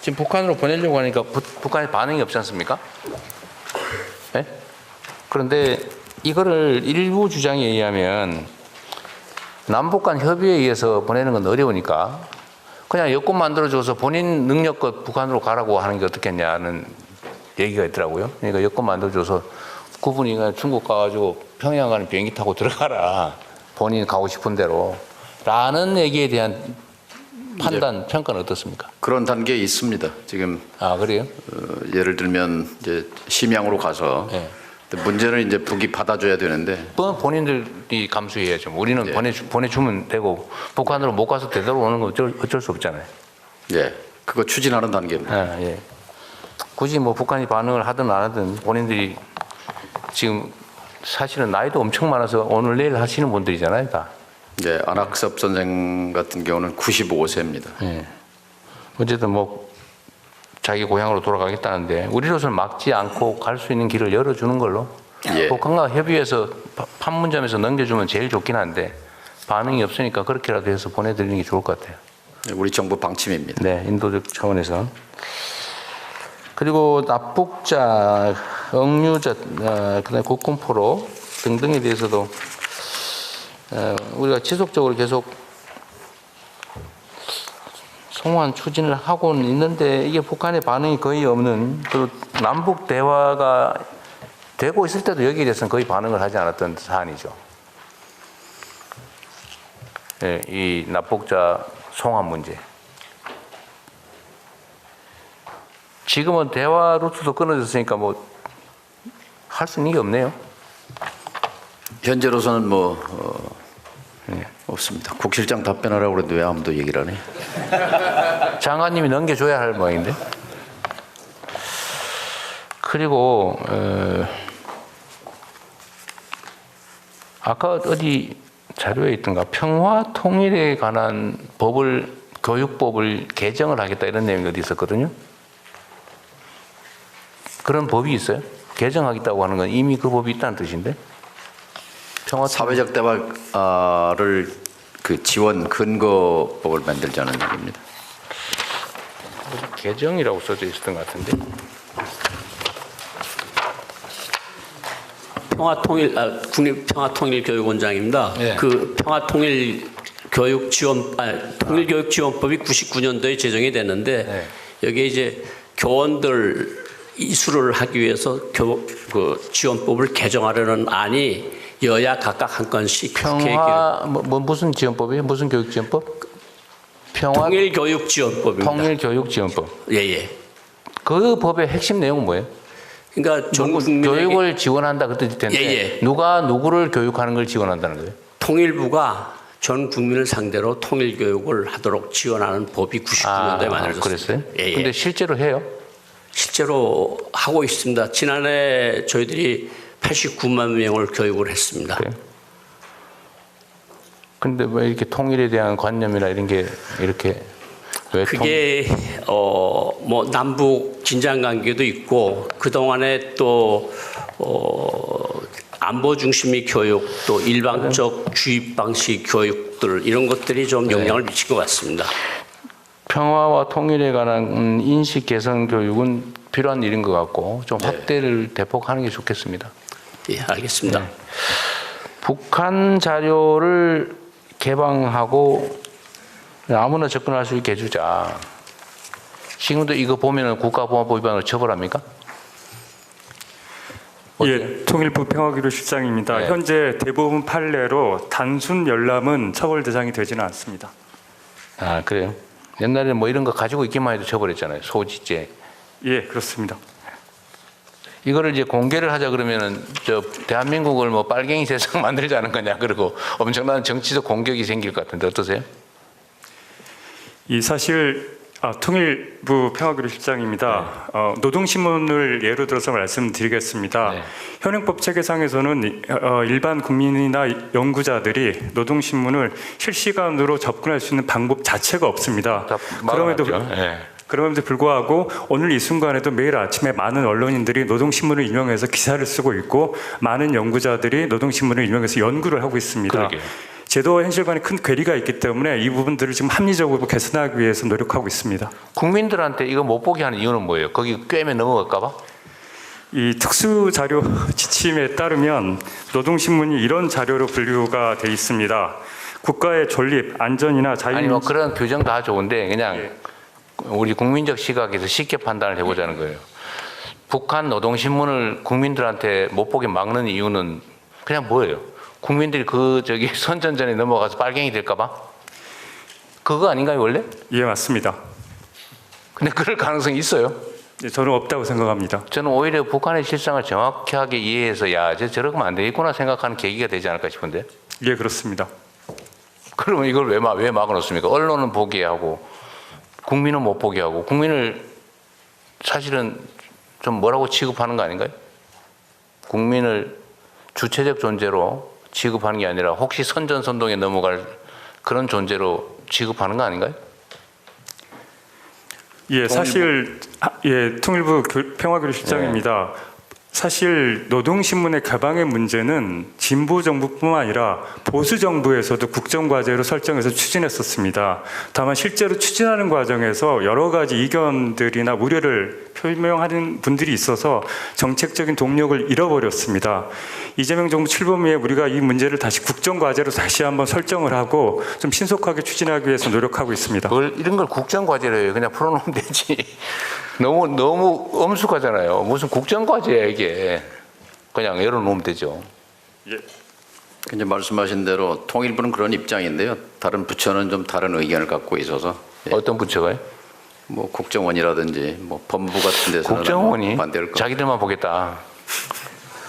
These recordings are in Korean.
지금 북한으로 보내려고 하니까 북한의 반응이 없지 않습니까? 네? 그런데 이거를 일부 주장에 의하면 남북 간 협의에 의해서 보내는 건 어려우니까 그냥 여권 만들어줘서 본인 능력껏 북한으로 가라고 하는 게 어떻겠냐는 얘기가 있더라고요. 그러니까 여권 만들어줘서 그분이 중국 가가지고 평양 가는 비행기 타고 들어가라. 본인 가고 싶은 대로. 라는 얘기에 대한 판단, 평가는 어떻습니까? 그런 단계에 있습니다. 지금. 아, 그래요? 예를 들면 이제 심양으로 가서. 네. 문제는 이제 북이 받아줘야 되는데. 그건 본인들이 감수해야죠. 우리는 예. 보내주면 되고 북한으로 못 가서 되돌아오는 건 어쩔 수 없잖아요. 예. 그거 추진하는 단계입니다. 아, 예. 굳이 뭐 북한이 반응을 하든 안 하든 본인들이 지금 사실은 나이도 엄청 많아서 오늘 내일 하시는 분들이잖아요, 다. 예. 안학섭 선생 같은 경우는 95세입니다. 예. 어쨌든 뭐 자기 고향으로 돌아가겠다는데 우리로서는 막지 않고 갈 수 있는 길을 열어주는 걸로 예. 북한과 협의해서 판문점에서 넘겨주면 제일 좋긴 한데 반응이 없으니까 그렇게라도 해서 보내드리는 게 좋을 것 같아요. 우리 정부 방침입니다. 네, 인도적 차원에서. 그리고 납북자, 억류자, 그다음에 국군포로 등등에 대해서도 우리가 지속적으로 계속 송환 추진을 하고는 있는데 이게 북한의 반응이 거의 없는, 그리고 남북 대화가 되고 있을 때도 여기에 대해서는 거의 반응을 하지 않았던 사안이죠. 네, 이 납북자 송환 문제. 지금은 대화 루트도 끊어졌으니까 뭐 할 수 있는 게 없네요. 현재로서는 없습니다. 국실장 답변하라고 그랬는데 왜 아무도 얘기를 안 해? 장관님이 넘겨줘야 할 모양인데. 그리고 아까 어디 자료에 있던가 평화 통일에 관한 교육법을 개정을 하겠다 이런 내용이 어디 있었거든요. 그런 법이 있어요? 개정하겠다고 하는 건 이미 그 법이 있다는 뜻인데. 사회적 대화를 지원 근거법을 만들자는 얘기입니다. 개정이라고 써져 있었던 것 같은데. 국립평화통일교육원장입니다. 네. 그 통일교육지원법이 99년도에 제정이 됐는데 네. 여기에 이제 교원들 이수를 하기 위해서 그 지원법을 개정하려는 안이 여야 각각 한 건씩 평화 무슨 지원법이에요? 무슨 교육지원법? 통일교육지원법입니다. 통일교육지원법. 예예. 그 법의 핵심 내용은 뭐예요? 그러니까 전 국민에게 교육을 지원한다 그 뜻일 텐데 예. 누가 누구를 교육하는 걸 지원한다는 거예요? 통일부가 전 국민을 상대로 통일교육을 하도록 지원하는 법이 99년도에 만들어졌습니다. 그랬어요? 예. 근데 실제로 해요? 실제로 하고 있습니다. 지난해 저희들이 89만 명을 교육을 했습니다. 그래요? 근데 왜 이렇게 통일에 대한 관념이나 이런 게 이렇게 왜 그게 뭐 남북 긴장 관계도 있고 그 동안에 또 안보 중심의 교육 또 일방적 주입 방식 교육들 이런 것들이 좀 영향을 미친 것 같습니다. 평화와 통일에 관한 인식 개선 교육은 필요한 일인 것 같고 좀 확대를 대폭 하는 게 좋겠습니다. 예, 알겠습니다. 네. 북한 자료를 개방하고 아무나 접근할 수 있게 해주자. 지금도 이거 보면은 국가보안법 위반으로 처벌합니까? 예, 통일부 평화기록실장입니다. 네. 현재 대부분 판례로 단순 열람은 처벌 대상이 되지는 않습니다. 아, 그래요? 옛날에는 뭐 이런 거 가지고 있기만 해도 처벌했잖아요. 소지죄. 예, 그렇습니다. 이거를 이제 공개를 하자 그러면은 대한민국을 뭐 빨갱이 세상 만들자는 거냐, 그리고 엄청난 정치적 공격이 생길 것 같은데 어떠세요? 이 사실 통일부 평화기록실장입니다. 노동신문을 예로 들어서 말씀드리겠습니다. 네. 현행법 체계상에서는 일반 국민이나 연구자들이 노동신문을 실시간으로 접근할 수 있는 방법 자체가 없습니다. 그럼에도 불구하고 오늘 이 순간에도 매일 아침에 많은 언론인들이 노동신문을 인용해서 기사를 쓰고 있고 많은 연구자들이 노동신문을 인용해서 연구를 하고 있습니다. 그러게요. 제도와 현실과는 큰 괴리가 있기 때문에 이 부분들을 지금 합리적으로 개선하기 위해서 노력하고 있습니다. 국민들한테 이거 못 보게 하는 이유는 뭐예요? 거기 꿰매 넘어갈까 봐? 이 특수 자료 지침에 따르면 노동신문이 이런 자료로 분류가 돼 있습니다. 국가의 존립, 안전이나 자유. 아니 뭐 그런 규정 다 좋은데 그냥 예. 우리 국민적 시각에서 쉽게 판단을 해보자는 거예요. 북한 노동신문을 국민들한테 못 보게 막는 이유는 그냥 뭐예요? 국민들이 그 저기 선전전에 넘어가서 빨갱이 될까 봐? 그거 아닌가요 원래? 예, 맞습니다. 근데 그럴 가능성이 있어요. 예, 저는 없다고 생각합니다. 저는 오히려 북한의 실상을 정확하게 이해해서 야, 저러면 안 되겠구나 생각하는 계기가 되지 않을까 싶은데. 예, 그렇습니다. 그러면 이걸 왜 막아놓습니까? 언론은 보게 하고 국민은 못 보게 하고 국민을 사실은 좀 뭐라고 취급하는 거 아닌가요? 국민을 주체적 존재로 취급하는 게 아니라 혹시 선전선동에 넘어갈 그런 존재로 취급하는 거 아닌가요? 예, 사실 통일부 평화교류실장입니다. 사실 노동신문의 개방의 문제는 진보 정부뿐만 아니라 보수 정부에서도 국정과제로 설정해서 추진했었습니다. 다만 실제로 추진하는 과정에서 여러 가지 이견들이나 우려를 표명하는 분들이 있어서 정책적인 동력을 잃어버렸습니다. 이재명 정부 출범 후에 우리가 이 문제를 다시 국정과제로 다시 한번 설정을 하고 좀 신속하게 추진하기 위해서 노력하고 있습니다. 이런 걸 국정과제로 해요. 그냥 풀어놓으면 되지. 너무 엄숙하잖아요. 무슨 국정과제야 이게. 그냥 열어놓으면 되죠. 이제 말씀하신 대로 통일부는 그런 입장인데요. 다른 부처는 좀 다른 의견을 갖고 있어서 어떤 부처가요? 뭐 국정원이라든지 뭐 법무부 같은 데서는 국정원이 반대할 거. 자기들만 보겠다.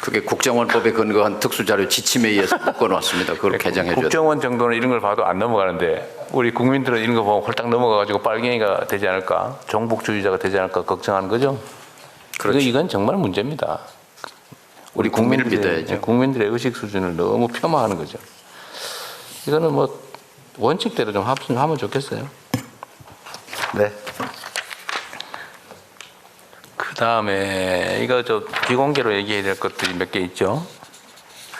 그게 국정원법에 근거한 특수자료 지침에 의해서 묶어놨습니다. 그걸 개정해 줘야 국정원 정도는 이런 걸 봐도 안 넘어가는데 우리 국민들은 이런 거 보면 홀딱 넘어가가지고 빨갱이가 되지 않을까, 종북주의자가 되지 않을까 걱정하는 거죠. 그렇죠. 이건 정말 문제입니다. 우리 국민을 믿어야죠. 국민들의 의식 수준을 너무 폄하하는 거죠. 이거는 뭐 원칙대로 좀 하면 좋겠어요. 네. 그 다음에 이거 저 비공개로 얘기해야 될 것들이 몇 개 있죠.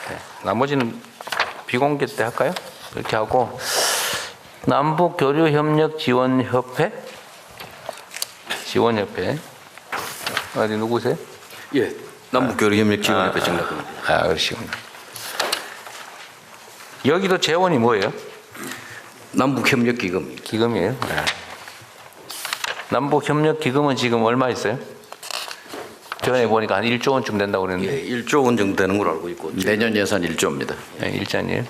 네. 나머지는 비공개 때 할까요? 이렇게 하고 남북교류협력지원협회 어디 누구세요? 예. 남북교류협력지원협회 정답입니다. 그러시군요. 여기도 재원이 뭐예요? 남북협력기금. 기금이에요. 네. 남북협력기금은 지금 얼마 있어요? 전에 보니까 한 1조 원쯤 된다고 그랬는데. 예, 1조 원 정도 되는 걸로 알고 있고 내년 예산 1조입니다. 네, 1조니에요.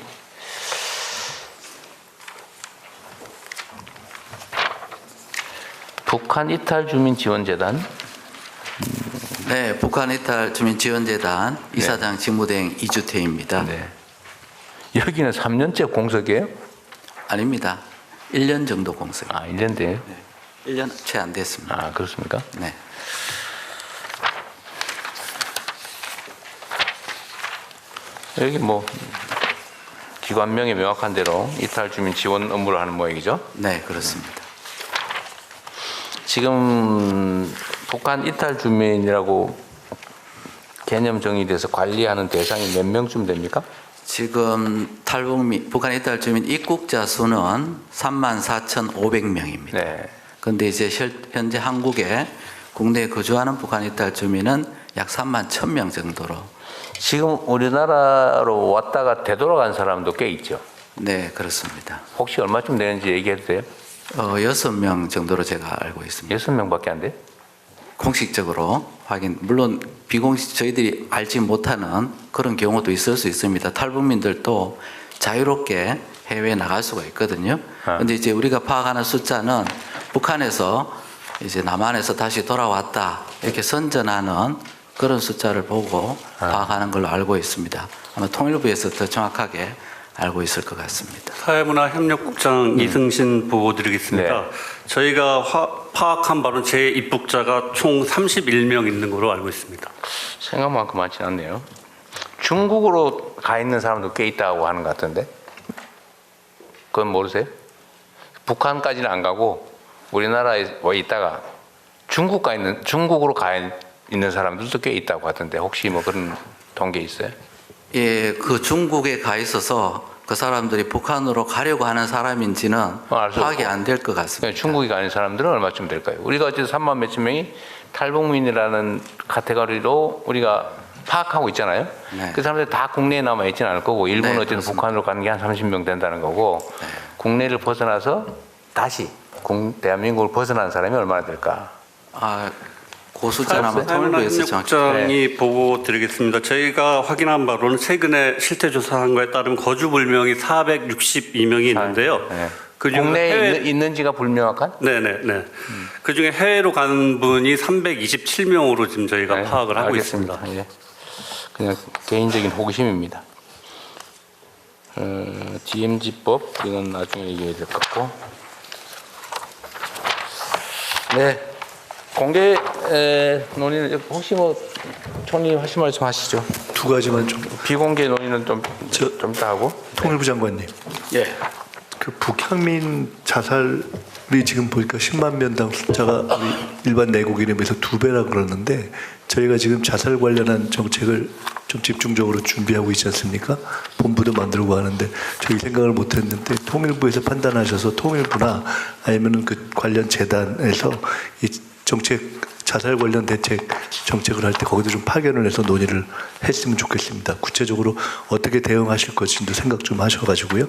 북한 이탈 주민 지원재단. 네, 북한 이탈 주민 지원재단 이사장 직무대행 이주태입니다. 네. 여기는 3년째 공석이에요? 아닙니다. 1년 정도 공석. 1년 돼요? 1년 채 안 됐습니다. 그렇습니까? 네. 여기 뭐 기관명이 명확한 대로 이탈 주민 지원 업무를 하는 모양이죠. 네, 그렇습니다. 지금 북한 이탈 주민이라고 개념 정의돼서 관리하는 대상이 몇 명쯤 됩니까? 지금 북한 이탈 주민 입국자 수는 34,500명입니다. 네. 그런데 이제 현재 한국에 국내에 거주하는 북한 이탈 주민은 약 31,000명 정도로. 지금 우리나라로 왔다가 되돌아간 사람도 꽤 있죠. 네, 그렇습니다. 혹시 얼마쯤 되는지 얘기해도 돼요? 6명 정도로 제가 알고 있습니다. 6명밖에 안 돼요? 공식적으로 확인, 물론 비공식 저희들이 알지 못하는 그런 경우도 있을 수 있습니다. 탈북민들도 자유롭게 해외에 나갈 수가 있거든요. 그런데 이제 우리가 파악하는 숫자는 북한에서 이제 남한에서 다시 돌아왔다 이렇게 선전하는 그런 숫자를 보고 파악하는 걸로 알고 있습니다. 아마 통일부에서 더 정확하게 알고 있을 것 같습니다. 사회문화협력국장 이승신 보고드리겠습니다. 네. 저희가 파악한 바로는 제 입국자가 총 31명 있는 걸로 알고 있습니다. 생각만큼 많지 않네요. 중국으로 가 있는 사람도 꽤 있다고 하는 것 같은데 그건 모르세요? 북한까지는 안 가고 우리나라에 와 있다가 중국으로 가 있는 사람들도 꽤 있다고 하던데 혹시 뭐 그런 통계 있어요? 예, 그 중국에 가 있어서 그 사람들이 북한으로 가려고 하는 사람인지는 알수 파악이 없고. 안 될 것 같습니다. 중국이 아닌 사람들은 얼마쯤 될까요? 우리가 어쨌든 3만 몇천 명이 탈북민이라는 카테고리로 우리가 파악하고 있잖아요. 네. 그 사람들이 다 국내에 남아 있지는 않을 거고 일본은 네, 어쨌든 그렇습니다. 북한으로 가는 게 한 30명 된다는 거고 국내를 벗어나서 다시 대한민국을 벗어난 사람이 얼마나 될까? 아, 그 숫자는 아마 사회문화 통일부에서 정확히 협력국장이 보고 드리겠습니다. 저희가 확인한 바로는 최근에 실태 조사한 거에 따르면 거주 불명이 462명이 있는데요. 네. 그중에 국내에 있는지가 불명확한? 네네네. 그중에 해외로 간 분이 327명으로 지금 저희가 파악을 하고 있습니다. 알겠습니다. 예. 그냥 개인적인 호기심입니다. DMZ법 이건 나중에 얘기해야 될 것 같고. 네. 공개 논의는 혹시 뭐 총리 하실 말씀 하시죠? 두 가지만 좀. 비공개 논의는 좀 이따 하고. 통일부 장관님, 예. 그 북향민 자살이 지금 보니까 10만 명당 숫자가 우리 일반 내국인에 비해서 2배라 그러는데 저희가 지금 자살 관련한 정책을 좀 집중적으로 준비하고 있지 않습니까? 본부도 만들고 하는데 저희 생각을 못했는데 통일부에서 판단하셔서 통일부나 아니면은 그 관련 재단에서 이 정책 자살 관련 대책 정책을 할 때 거기도 좀 파견을 해서 논의를 했으면 좋겠습니다. 구체적으로 어떻게 대응하실 것인지도 생각 좀 하셔가지고요.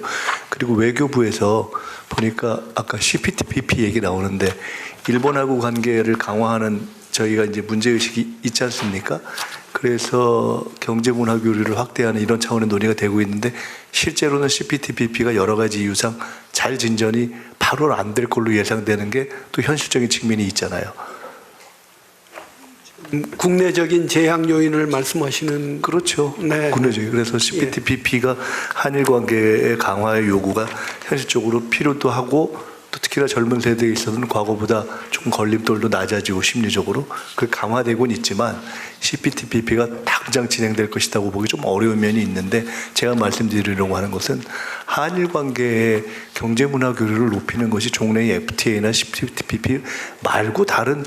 그리고 외교부에서 보니까 아까 CPTPP 얘기 나오는데 일본하고 관계를 강화하는 저희가 이제 문제의식이 있지 않습니까? 그래서 경제문화 교류를 확대하는 이런 차원의 논의가 되고 있는데 실제로는 CPTPP가 여러 가지 이유상 잘 진전이 바로 안 될 걸로 예상되는 게 또 현실적인 측면이 있잖아요. 국내적인 제약 요인을 말씀하시는 그렇죠. 네. 국내적인. 그래서 CPTPP가 한일 관계의 강화의 요구가 현실적으로 필요도 하고 또 특히나 젊은 세대에 있어서는 과거보다 좀 걸림돌도 낮아지고 심리적으로 그 강화되고는 있지만 CPTPP가 당장 진행될 것이라고 보기 좀 어려운 면이 있는데 제가 말씀드리려고 하는 것은 한일 관계의 경제 문화 교류를 높이는 것이 종래의 FTA나 CPTPP 말고 다른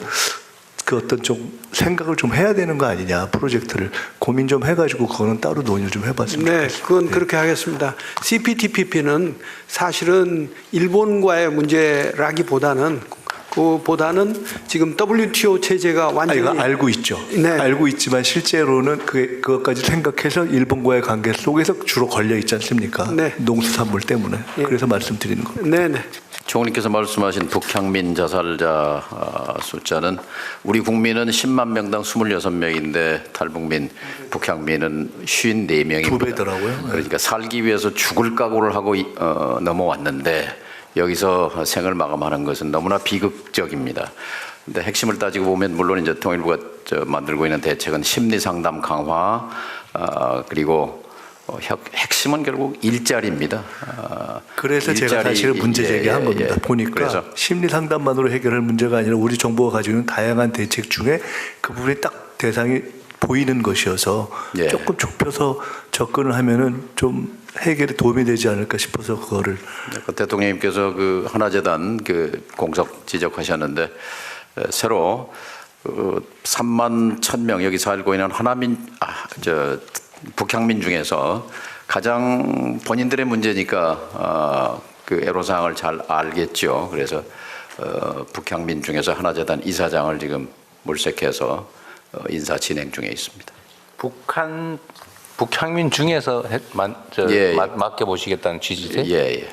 그 어떤 좀 생각을 좀 해야 되는 거 아니냐, 프로젝트를 고민 좀 해가지고 그거는 따로 논의를 좀 해봤으면 네, 좋겠습니다. 그건 그렇게 하겠습니다. CPTPP는 사실은 일본과의 문제라기보다는 지금 WTO 체제가 완전히 이거 알고 있죠. 네. 알고 있지만 실제로는 그것까지 생각해서 일본과의 관계 속에서 주로 걸려 있지 않습니까? 네. 농수산물 때문에. 예. 그래서 말씀드리는 겁니다. 네네. 총리께서 말씀하신 북향민 자살자 숫자는 우리 국민은 10만 명당 26명인데 탈북민, 북향민은 54명입니다. 두 배더라고요. 그러니까 살기 위해서 죽을 각오를 하고 넘어왔는데 여기서 생을 마감하는 것은 너무나 비극적입니다. 근데 핵심을 따지고 보면 물론 이제 통일부가 만들고 있는 대책은 심리 상담 강화 그리고 핵심은 결국 일자리입니다. 그래서 제가 일자리, 사실은 문제 제기한 겁니다. 보니까 그래서 심리 상담만으로 해결할 문제가 아니라 우리 정부가 가지고 있는 다양한 대책 중에 그 부분이 딱 대상이 보이는 것이어서 예. 조금 좁혀서 접근을 하면은 좀 해결에 도움이 되지 않을까 싶어서 그거를 대통령님께서 그 하나재단 그 공석 지적하셨는데 새로 3만 1,000명 여기 살고 있는 북향민 중에서 가장 본인들의 문제니까 그 애로사항을 잘 알겠죠. 그래서 북향민 중에서 하나재단 이사장을 지금 물색해서 인사 진행 중에 있습니다. 북향민 중에서 맡겨보시겠다는 취지세요? 예.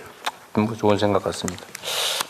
좋은 생각 같습니다.